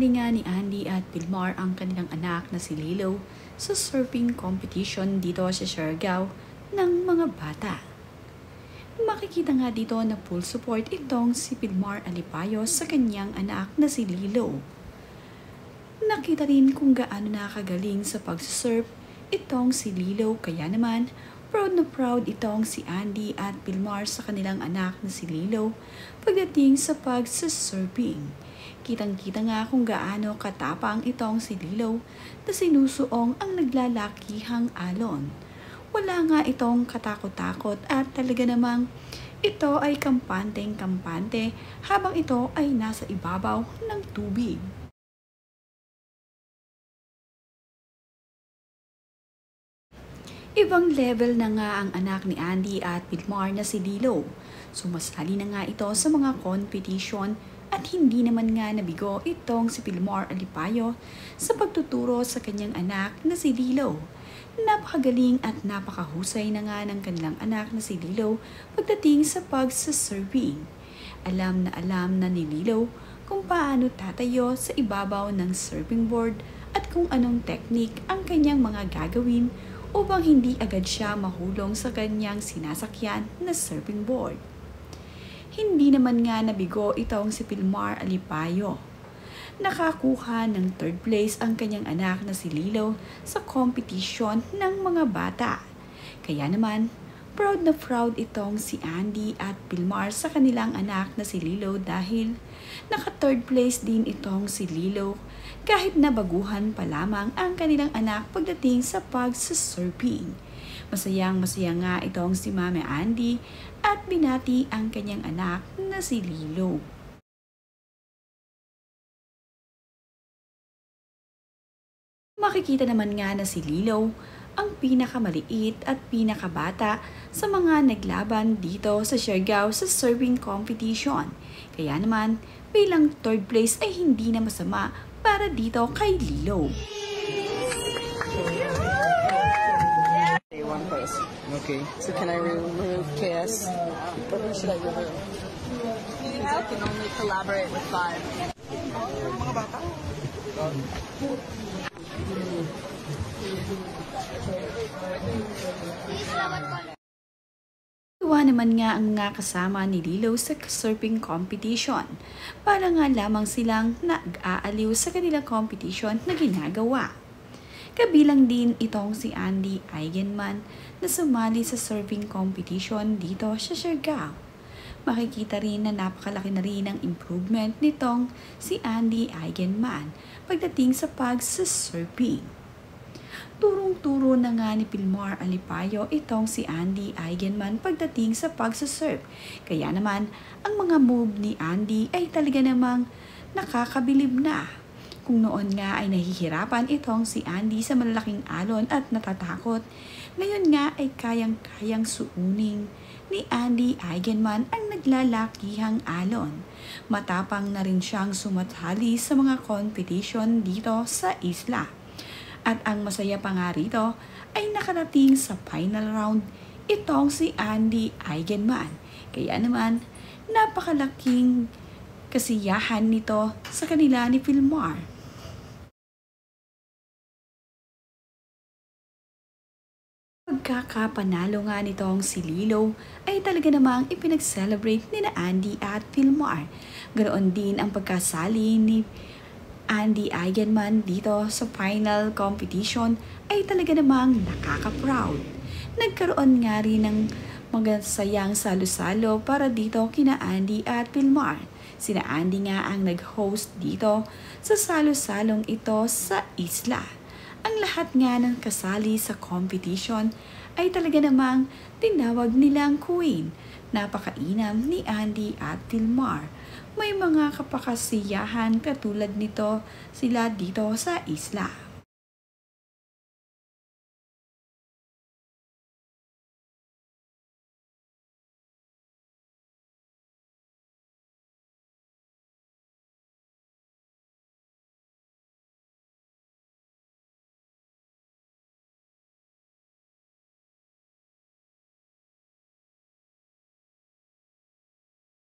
Sumali nga ni Andy at Vilmar ang kanilang anak na si Lilo sa surfing competition dito sa Siargao ng mga bata. Makikita nga dito na full support itong si Vilmar Alipayo sa kanyang anak na si Lilo. Nakita rin kung gaano nakagaling sa pagsusurf itong si Lilo, kaya naman proud na proud itong si Andy at Vilmar sa kanilang anak na si Lilo pagdating sa pagsusurfing. Kitang-kita nga kung gaano katapang itong si Lilo na sinusuong ang naglalakihang alon. Wala nga itong katakot-takot at talaga namang ito ay kampanteng-kampante habang ito ay nasa ibabaw ng tubig. Ibang level na nga ang anak ni Andy at Vilmar na si Lilo. Sumasali na nga ito sa mga competition at hindi naman nga nabigo itong si Vilmar Alipayo sa pagtuturo sa kanyang anak na si Lilo. Napakagaling at napakahusay na nga ng kanilang anak na si Lilo pagdating sa pagsasurfing. Alam na ni Lilo kung paano tatayo sa ibabaw ng surfing board at kung anong technique ang kanyang mga gagawin upang hindi agad siya mahulong sa kanyang sinasakyan na surfing board. Hindi naman nga nabigo itong si Vilmar Alipayo. Nakakuha ng 3rd place ang kanyang anak na si Lilo sa competition ng mga bata. Kaya naman, proud na proud itong si Andy at Vilmar sa kanilang anak na si Lilo dahil naka-3rd place din itong si Lilo kahit na baguhan pa lamang ang kanilang anak pagdating sa pagsasurfing. Masayang-masaya nga itong si Mama Andy at binati ang kanyang anak na si Lilo. Makikita naman nga na si Lilo ang pinakamaliit at pinakabata sa mga naglaban dito sa Siargao sa surfing competition. Kaya naman, bilang 3rd place ay hindi na masama para dito kay Lilo. One place. Okay. So can I remove KS? Or who should I remove? I can only collaborate with 5. Mga bata? Tuwa naman nga ang mga kasama ni Lilo sa surfing competition para nga lamang silang nag-aaliw sa kanilang competition na ginagawa. Kabilang din itong si Andy Eigenman na sumali sa surfing competition dito sa Siargao. Makikita rin na napakalaki na rin ang improvement nitong si Andy Eigenman pagdating sa pagsasurfing. Turong-turo na nga ni Vilmar Alipayo itong si Andy Eigenman pagdating sa pagsasurf. Kaya naman, ang mga move ni Andy ay talaga namang nakakabilib na. Kung noon nga ay nahihirapan itong si Andy sa malalaking alon at natatakot, ngayon nga ay kayang-kayang suuning ni Andy Eigenman ang naglalakihang alon. Matapang na rin siyang sumatali sa mga competition dito sa isla. At ang masaya pa nga rito ay nakarating sa final round itong si Andy Eigenman. Kaya naman, napakalaking kasiyahan nito sa kanila ni Vilmar. Pagkakapanalo nga nitong si Lilo ay talaga namang ipinag-celebrate ni na Andy at Vilmar. Ganoon din ang pagkasali ni Andy Eigenman dito sa final competition ay talaga namang nakaka-proud. Nagkaroon nga rin ng magasayang salo-salo para dito kina Andy at Vilmar. Sina Andy nga ang nag-host dito sa salo-salong ito sa isla. Ang lahat nga ng kasali sa competition ay talaga namang tinawag nilang queen. Napakainam ni Andy at Vilmar. May mga kapakasiyahan katulad nito sila dito sa isla.